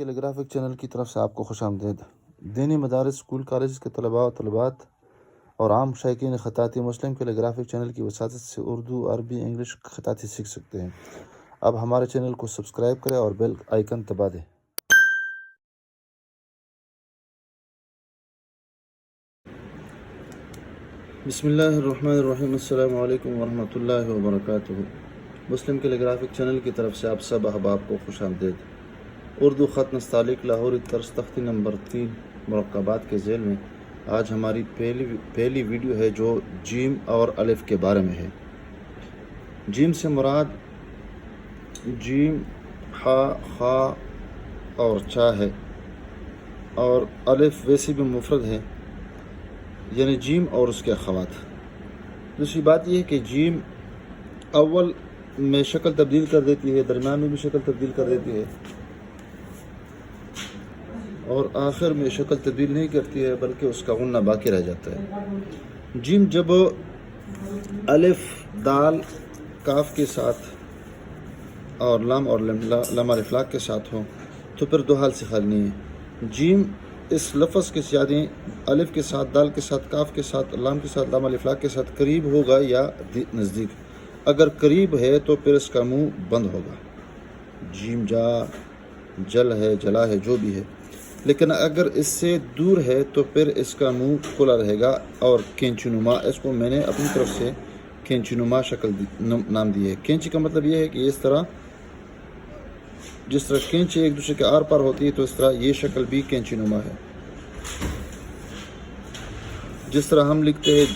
کیلیگرافک channel کی طرف سے آپ کو خوش آمدید۔ دینی مدارس، اسکول، کالجز کے طلباء و طالبات اور عام شائقین خطاطی مسلم کیلیگرافک چینل کی وساطت سے اردو، عربی، انگلش خطاطی سیکھ سکتے ہیں۔ اب ہمارے چینل کو سبسکرائب کریں اور بیل آئیکن دبا دیں۔ بسم اللہ الرحمن الرحیم۔ السلام علیکم ورحمۃ اللہ وبرکاتہ۔ مسلم کیلیگرافک چینل کی طرف سے آپ سب احباب کو خوش آمدید۔ اردو خط نستعلیق لاہوری طرز تختی نمبر 3 مرکبات کے ذیل میں آج ہماری پہلی ویڈیو ہے جو جیم اور الف کے بارے میں ہے۔ جیم سے مراد جیم، ہا، خا اور چا ہے، اور الف ویسے بھی مفرد ہے، یعنی جیم اور اس کے اخوات۔ دوسری بات یہ ہے کہ جیم اول میں شکل تبدیل کر دیتی ہے، درمیان میں بھی شکل تبدیل کر دیتی ہے، اور آخر میں شکل تبدیل نہیں کرتی ہے بلکہ اس کا غنہ باقی رہ جاتا ہے۔ جیم جب الف، دال، کاف کے ساتھ اور لام اور لام الف لاک کے ساتھ ہو تو پھر دو حال سے خالی نہیں ہے۔ جیم اس لفظ کے یعنی الف کے ساتھ، دال کے ساتھ، کاف کے ساتھ، لام کے ساتھ، لام الف لاک کے ساتھ قریب ہوگا یا نزدیک۔ اگر قریب ہے تو پھر اس کا منہ بند ہوگا، جیم جا، جل ہے، جلا ہے، جو بھی ہے۔ لیکن اگر اس سے دور ہے تو پھر اس کا منہ کھلا رہے گا اور کینچی نما، اس کو میں نے اپنی طرف سے کینچی نما شکل نام دی ہے۔ کینچی کا مطلب یہ ہے کہ اس طرح جس طرح کینچی ایک دوسرے کے آر پار ہوتی ہے تو اس طرح یہ شکل بھی کینچی نما ہے۔ جس طرح ہم لکھتے ہیں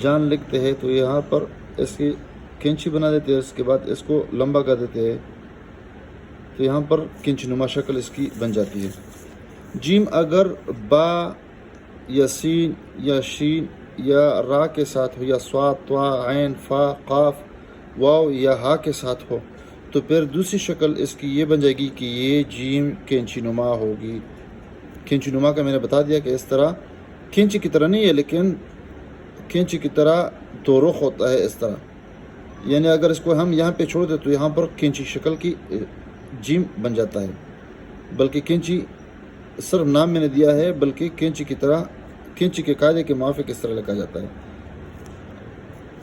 جان لکھتے ہیں تو یہاں پر اس کی کینچی بنا دیتے ہیں، اس کے بعد اس کو لمبا کر دیتے ہیں تو یہاں پر کینچی نما شکل اس کی بن جاتی ہے۔ جیم اگر با یا سین یا شین یا را کے ساتھ ہو، یا صاد، طا، عین، فا، قاف، واو یا ہا کے ساتھ ہو تو پھر دوسری شکل اس کی یہ بن جائے گی کہ یہ جیم کینچی نما ہوگی۔ کینچی نما کا میں نے بتا دیا کہ اس طرح کینچی کی طرح نہیں ہے، لیکن کینچی کی طرح دو رخ ہوتا ہے، اس طرح، یعنی اگر اس کو ہم یہاں پہ چھوڑ دیں تو یہاں پر کینچی شکل کی جیم بن جاتا ہے، بلکہ کینچی صرف نام میں نے دیا ہے، بلکہ کینچی کی طرح، کینچی کے قاعدے کے موافق اس طرح لکھا جاتا ہے۔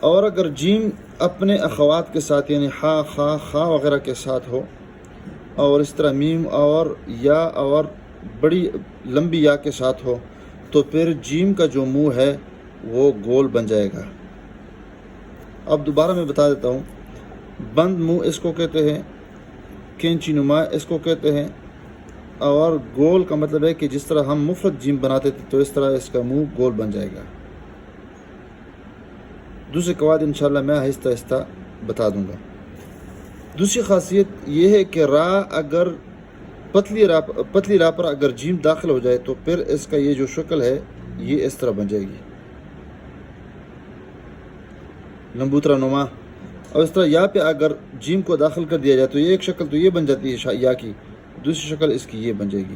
اور اگر جیم اپنے اخوات کے ساتھ یعنی ہا، خا، خا وغیرہ کے ساتھ ہو اور اس طرح میم اور یا اور بڑی لمبی یا کے ساتھ ہو تو پھر جیم کا جو منہ ہے وہ گول بن جائے گا۔ اب دوبارہ میں بتا دیتا ہوں، بند منہ اس کو کہتے ہیں، کینچی نما اس کو کہتے ہیں، اور گول کا مطلب ہے کہ جس طرح ہم مفرد جیم بناتے تھے تو اس طرح اس کا منہ گول بن جائے گا۔ دوسرے قواعد انشاءاللہ میں آہستہ آہستہ بتا دوں گا۔ دوسری خاصیت یہ ہے کہ را اگر پتلی را پر اگر جیم داخل ہو جائے تو پھر اس کا یہ جو شکل ہے یہ اس طرح بن جائے گی، لمبوترا نما۔ اور اس طرح یا پہ اگر جیم کو داخل کر دیا جائے تو یہ ایک شکل تو یہ بن جاتی ہے یا کی، دوسری شکل اس کی یہ بن جائے گی۔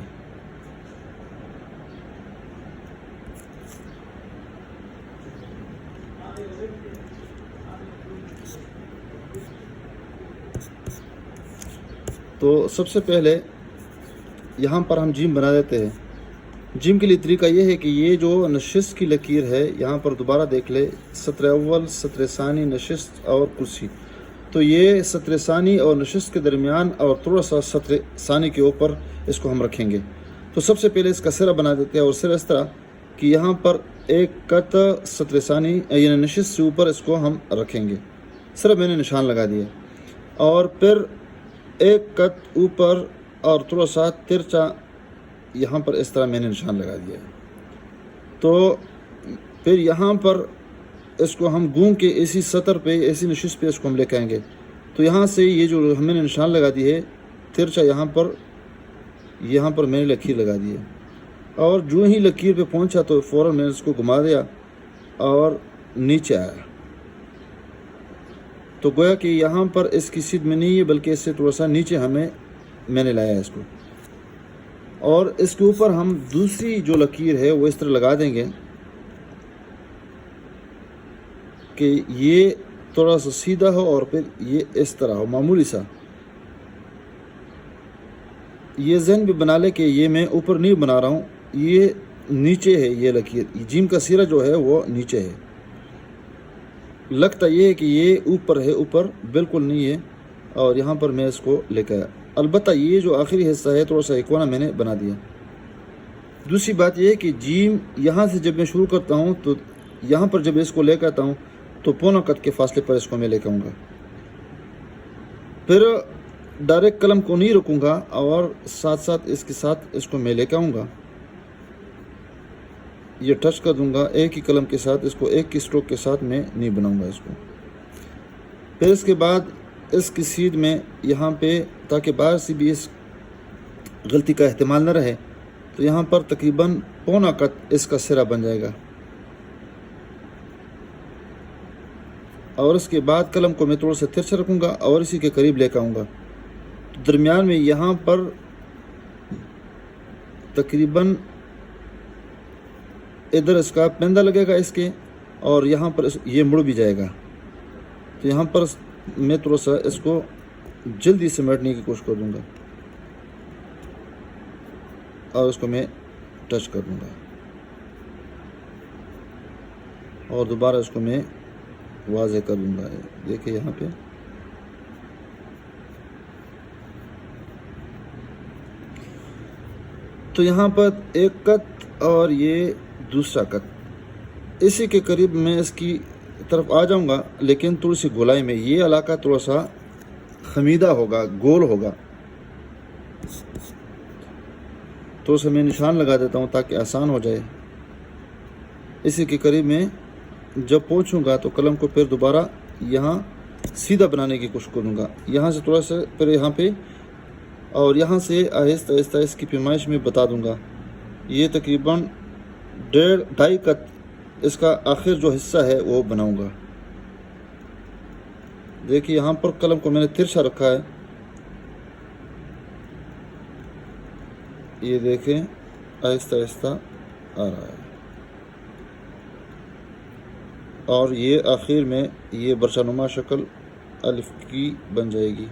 تو سب سے پہلے یہاں پر ہم جیم بنا دیتے ہیں۔ جیم کے لیے طریقہ یہ ہے کہ یہ جو نشست کی لکیر ہے یہاں پر دوبارہ دیکھ لے، سطر اول، سطر ثانی، نشست اور کرسی، تو یہ سطر ثانی اور نشست کے درمیان اور تھوڑا سا سطر ثانی کے اوپر اس کو ہم رکھیں گے۔ تو سب سے پہلے اس کا سرہ بنا دیتے ہیں، اور سرہ اس طرح کہ یہاں پر ایک کت سطر ثانی یعنی نشست سے اوپر اس کو ہم رکھیں گے۔ سرہ میں نے نشان لگا دیا، اور پھر ایک کت اوپر اور تھوڑا سا ترچا یہاں پر اس طرح میں نے نشان لگا دیا ہے۔ تو پھر یہاں پر اس کو ہم گونگ کے ایسی سطر پہ، ایسی نشست پہ اس کو ہم لے کے آئیں گے۔ تو یہاں سے یہ جو ہم نے نشان لگا دی ہے ترچا، یہاں پر میں نے لکیر لگا دی ہے، اور جو ہی لکیر پہ پہنچا تو فوراً میں نے اس کو گھما دیا اور نیچے آیا۔ تو گویا کہ یہاں پر اس کی سیدھ میں نہیں ہے بلکہ اس سے تھوڑا سا نیچے میں نے لایا اس کو، اور اس کے اوپر ہم دوسری جو لکیر ہے وہ اس طرح لگا دیں گے کہ یہ تھوڑا سا سیدھا ہو اور پھر یہ اس طرح ہو، معمولی سا، یہ ذہن بھی بنا لے کہ یہ میں اوپر نہیں بنا رہا ہوں، یہ نیچے ہے، یہ لکیر جیم کا سیرہ جو ہے وہ نیچے ہے، لگتا یہ ہے کہ یہ اوپر ہے، اوپر بالکل نہیں ہے، اور یہاں پر میں اس کو لے کے آیا۔ البتہ یہ جو آخری حصہ ہے تھوڑا سا ایکونا میں نے بنا دیا۔ دوسری بات یہ ہے کہ جیم یہاں سے جب میں شروع کرتا ہوں تو یہاں پر جب اس کو لے کے آتا ہوں تو پونا قط کے فاصلے پر اس کو میں لے کے آؤں گا، پھر ڈائریکٹ قلم کو نہیں رکوں گا اور ساتھ ساتھ اس کے ساتھ اس کو میں لے کے آؤں گا، یہ ٹچ کر دوں گا ایک ہی قلم کے ساتھ، اس کو ایک کی سٹروک کے ساتھ میں نہیں بناؤں گا اس کو۔ پھر اس کے بعد اس کی سیدھ میں یہاں پہ، تاکہ باہر سے بھی اس غلطی کا احتمال نہ رہے، تو یہاں پر تقریباً پونا قط اس کا سرا بن جائے گا، اور اس کے بعد قلم کو میں تھوڑا سا ترچھا رکھوں گا اور اسی کے قریب لے کے آؤں گا۔ درمیان میں یہاں پر تقریباً ادھر اس کا پندہ لگے گا اس کے، اور یہاں پر یہ مڑ بھی جائے گا، تو یہاں پر میں تھوڑا سا اس کو جلدی سمیٹنے کی کوشش کر دوں گا اور اس کو میں ٹچ کر دوں گا، اور دوبارہ اس کو میں واضح کر دوں گا۔ دیکھیں یہاں پہ تو یہاں پر ایک قط اور یہ دوسرا قط، اسی کے قریب میں اس کی طرف آ جاؤں گا، لیکن تھوڑی سی گولائی میں یہ علاقہ تھوڑا سا خمیدہ ہوگا، گول ہوگا، تھوڑا سا میں نشان لگا دیتا ہوں تاکہ آسان ہو جائے۔ اسی کے قریب میں جب پہنچوں گا تو قلم کو پھر دوبارہ یہاں سیدھا بنانے کی کوشش کروں گا، یہاں سے تھوڑا سا پھر یہاں پہ، اور یہاں سے آہستہ آہستہ اس کی پیمائش میں بتا دوں گا۔ یہ تقریباً 1.5 قط اس کا آخر جو حصہ ہے وہ بناؤں گا۔ دیکھیے یہاں پر قلم کو میں نے ترچھا رکھا ہے، یہ دیکھیں آہستہ آہستہ آ رہا ہے، اور یہ آخر میں یہ برچہ نما شکل الف کی بن جائے گی۔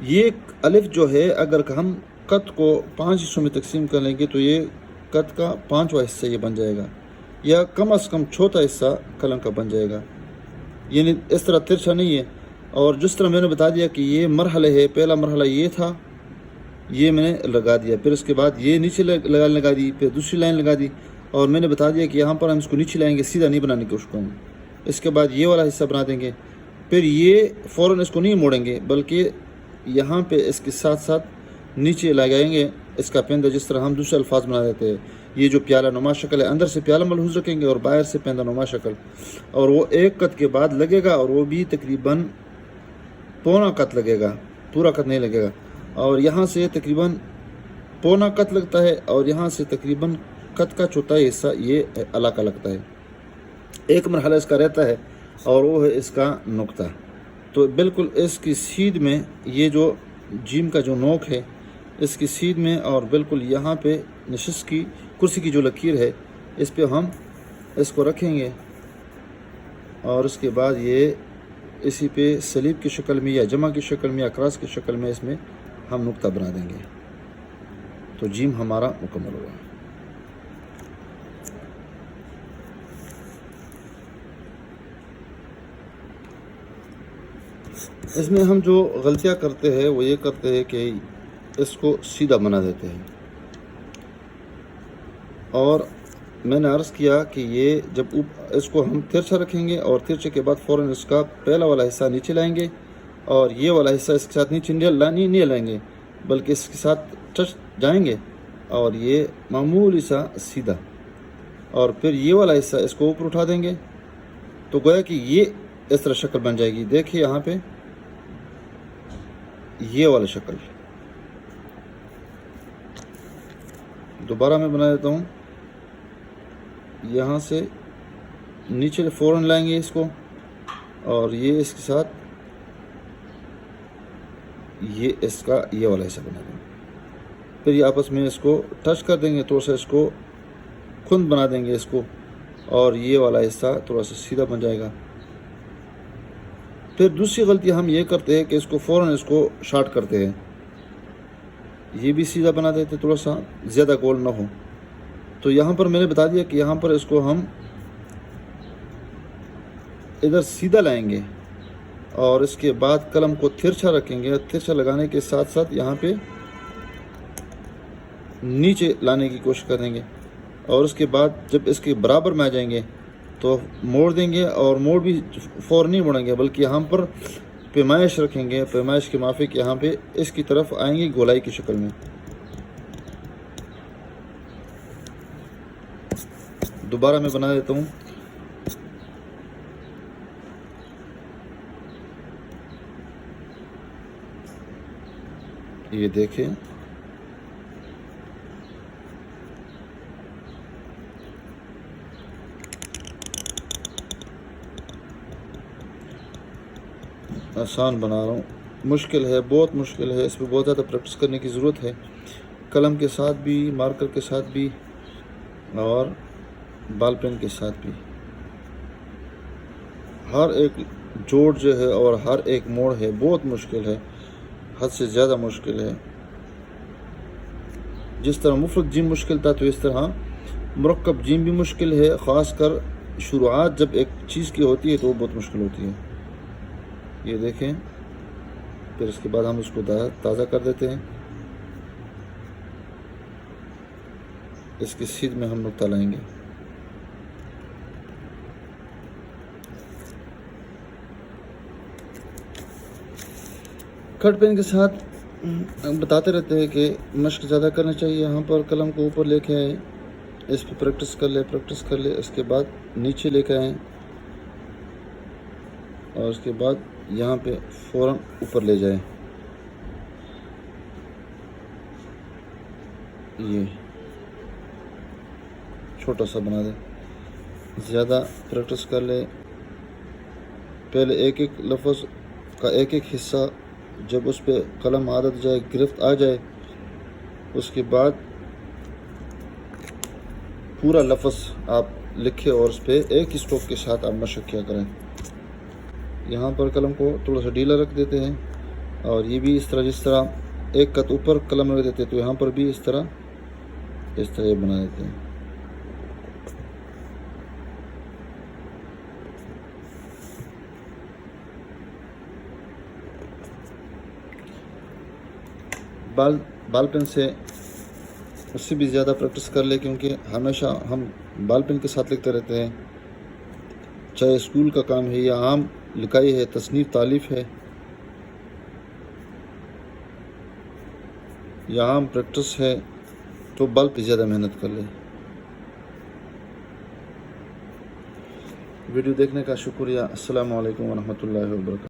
یہ الف جو ہے اگر ہم قط کو 5 حصوں میں تقسیم کر لیں گے تو یہ قط کا 5واں حصہ یہ بن جائے گا، یا کم از کم چوتھا حصہ قلم کا بن جائے گا، یعنی اس طرح ترچھا نہیں ہے۔ اور جس طرح میں نے بتا دیا کہ یہ مرحلہ ہے، پہلا مرحلہ یہ تھا، یہ میں نے لگا دیا، پھر اس کے بعد یہ نیچے لگا دی، پھر دوسری لائن لگا دی، اور میں نے بتا دیا کہ یہاں پر ہم اس کو نیچے لائیں گے، سیدھا نہیں بنانے کی کوشش کریں گے، اس کے بعد یہ والا حصہ بنا دیں گے، پھر یہ فوراً اس کو نہیں موڑیں گے بلکہ یہاں پہ اس کے ساتھ ساتھ نیچے لگائیں گے اس کا پندہ، جس طرح ہم دوسرے الفاظ بنا دیتے ہیں۔ یہ جو پیالہ نما شکل ہے، اندر سے پیالہ ملحوظ رکھیں گے اور باہر سے پندہ نما شکل، اور وہ ایک قط کے بعد لگے گا، اور وہ بھی تقریباً پونا قط لگے گا، پورا قط نہیں لگے گا، اور یہاں سے تقریباً پونا قط لگتا ہے، اور یہاں سے تقریباً قط کا چوتھائی حصہ یہ علاقہ لگتا ہے۔ ایک مرحلہ اس کا رہتا ہے اور وہ ہے اس کا نقطہ، تو بالکل اس کی سیدھ میں یہ جو جیم کا جو نوک ہے اس کی سیدھ میں، اور بالکل یہاں پہ نشست کی کرسی کی جو لکیر ہے اس پہ ہم اس کو رکھیں گے، اور اس کے بعد یہ اسی پہ سلیب کی شکل میں یا جمع کی شکل میں یا کراس کی شکل میں اس میں ہم نقطہ بنا دیں گے، تو جیم ہمارا مکمل ہوا۔ اس میں ہم جو غلطیاں کرتے ہیں وہ یہ کرتے ہیں کہ اس کو سیدھا بنا دیتے ہیں، اور میں نے عرض کیا کہ یہ جب اس کو ہم ترچھا رکھیں گے اور ترچھے کے بعد فوراً اس کا پہلا والا حصہ نیچے لائیں گے، اور یہ والا حصہ اس کے ساتھ نیچے نہیں لائیں گے بلکہ اس کے ساتھ ٹچ جائیں گے، اور یہ معمولی سا سیدھا، اور پھر یہ والا حصہ اس کو اوپر اٹھا دیں گے، تو گویا کہ یہ اس طرح شکل بن جائے گی۔ دیکھیے یہاں پہ یہ والا شکل دوبارہ میں بنا دیتا ہوں، یہاں سے نیچے فوراً لائیں گے اس کو، اور یہ اس کے ساتھ یہ اس کا یہ والا حصہ بنا دیں گے، پھر یہ آپس میں اس کو ٹچ کر دیں گے، تھوڑا سا اس کو کھند بنا دیں گے اس کو، اور یہ والا حصہ تھوڑا سا سیدھا بن جائے گا۔ پھر دوسری غلطی ہم یہ کرتے ہیں کہ اس کو فوراً اس کو شارٹ کرتے ہیں، یہ بھی سیدھا بنا دیتے تھوڑا سا زیادہ گول نہ ہو. تو یہاں پر میں نے بتا دیا کہ یہاں پر اس کو ہم ادھر سیدھا لائیں گے اور اس کے بعد قلم کو ترچھا رکھیں گے. ترچھا لگانے کے ساتھ ساتھ یہاں پہ نیچے لانے کی کوشش کریں گے اور اس کے بعد جب اس کے برابر میں آ جائیں گے تو موڑ دیں گے. اور موڑ بھی فوراً نہیں موڑیں گے بلکہ یہاں پر پیمائش رکھیں گے. پیمائش کے موافق یہاں پہ اس کی طرف آئیں گے گولائی کی شکل میں. دوبارہ میں بنا دیتا ہوں. یہ دیکھیں آسان بنا رہا ہوں. مشکل ہے، بہت مشکل ہے، اس پہ بہت زیادہ پریکٹس کرنے کی ضرورت ہے، قلم کے ساتھ بھی، مارکر کے ساتھ بھی اور بال پین کے ساتھ بھی. ہر ایک جوڑ جو ہے اور ہر ایک موڑ ہے بہت مشکل ہے، حد سے زیادہ مشکل ہے. جس طرح مفرد جیم مشکل تھا تو اس طرح مرکب جیم بھی مشکل ہے، خاص کر شروعات جب ایک چیز کی ہوتی ہے تو وہ بہت مشکل ہوتی ہے. یہ دیکھیں، پھر اس کے بعد ہم اس کو تازہ کر دیتے ہیں. اس کی سیدھ میں ہم نقطہ لائیں گے. کٹ پین کے ساتھ بتاتے رہتے ہیں کہ مشق زیادہ کرنا چاہیے. یہاں پر قلم کو اوپر لے کے آئیں، اس پہ پریکٹس کر لے. اس کے بعد نیچے لے کے آئیں اور اس کے بعد یہاں پہ فوراً اوپر لے جائیں. یہ چھوٹا سا بنا دیں. زیادہ پریکٹس کر لے. پہلے ایک ایک لفظ کا ایک ایک حصہ جب اس پہ قلم عادت جائے، گرفت آ جائے، اس کے بعد پورا لفظ آپ لکھیں اور اس پہ ایک ہی اسٹروک کے ساتھ آپ مشق کیا کریں. یہاں پر قلم کو تھوڑا سا ڈھیلا رکھ دیتے ہیں اور یہ بھی اس طرح، جس طرح ایک قط اوپر قلم رکھ دیتے ہیں تو یہاں پر بھی اس طرح یہ بنا دیتے ہیں. بال پین سے اس سے بھی زیادہ پریکٹس کر لے، کیونکہ ہمیشہ ہم بال پین کے ساتھ لکھتے رہتے ہیں، چاہے اسکول کا کام ہے یا عام لکھائی ہے، تصنیف تالیف ہے یا عام پریکٹس ہے، تو بال پہ زیادہ محنت کر لے. ویڈیو دیکھنے کا شکریہ. السلام علیکم ورحمۃ اللہ وبرکاتہ.